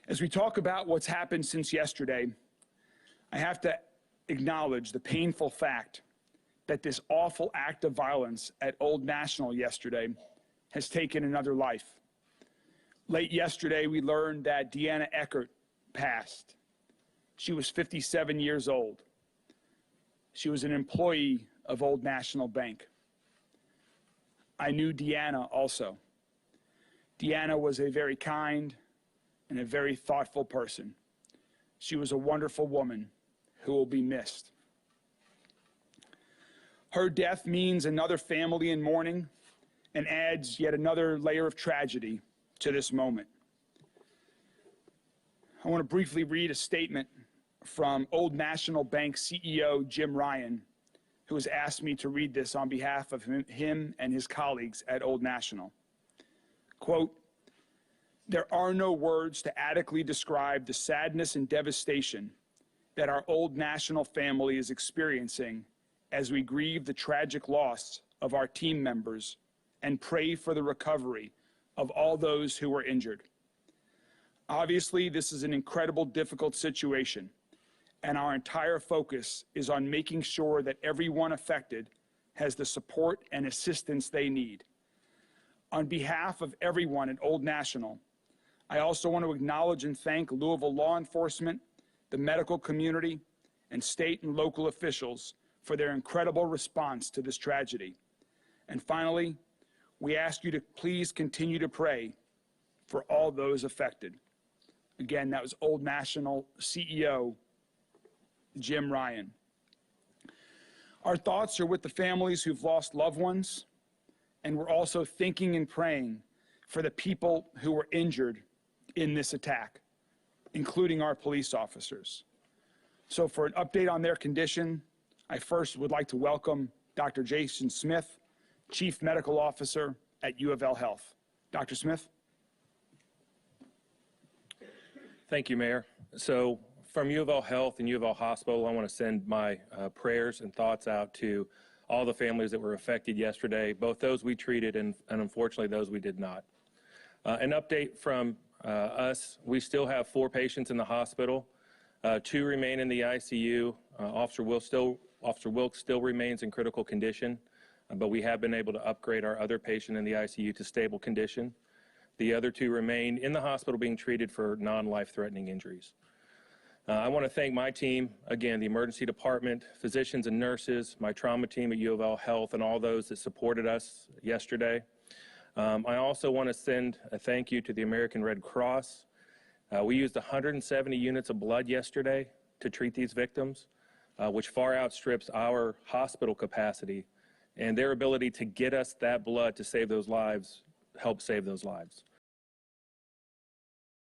As we talk about what's happened since yesterday, I have to acknowledge the painful fact that this awful act of violence at Old National yesterday has taken another life. Late yesterday, we learned that Deanna Eckert passed. She was 57 years old. She was an employee of Old National Bank. I knew Deanna also. Deanna was a very kind and a very thoughtful person. She was a wonderful woman who will be missed. Her death means another family in mourning and adds yet another layer of tragedy to this moment. I want to briefly read a statement from Old National Bank CEO Jim Ryan, who has asked me to read this on behalf of him and his colleagues at Old National. Quote, "There are no words to adequately describe the sadness and devastation that our Old National family is experiencing as we grieve the tragic loss of our team members and pray for the recovery of all those who were injured. Obviously, this is an incredibly difficult situation, and our entire focus is on making sure that everyone affected has the support and assistance they need. On behalf of everyone at Old National, I also want to acknowledge and thank Louisville law enforcement, the medical community, and state and local officials for their incredible response to this tragedy. And finally, we ask you to please continue to pray for all those affected." Again, that was Old National CEO Jim Ryan. Our thoughts are with the families who've lost loved ones, and we're also thinking and praying for the people who were injured in this attack, including our police officers. So for an update on their condition, I first would like to welcome Dr. Jason Smith, Chief Medical Officer at U of L Health. Dr. Smith? Thank you, Mayor. So from U of L Health and U of L Hospital, I want to send my prayers and thoughts out to all the families that were affected yesterday, both those we treated and unfortunately those we did not. An update from us, we still have 4 patients in the hospital. 2 remain in the ICU. Officer Wilkes still remains in critical condition, but we have been able to upgrade our other patient in the ICU to stable condition. The other 2 remain in the hospital being treated for non-life-threatening injuries. I want to thank my team, again, the emergency department, physicians and nurses, my trauma team at U of L Health, and all those that supported us yesterday. I also want to send a thank you to the American Red Cross. We used 170 units of blood yesterday to treat these victims, which far outstrips our hospital capacity, and their ability to get us that blood to save those lives helped save those lives.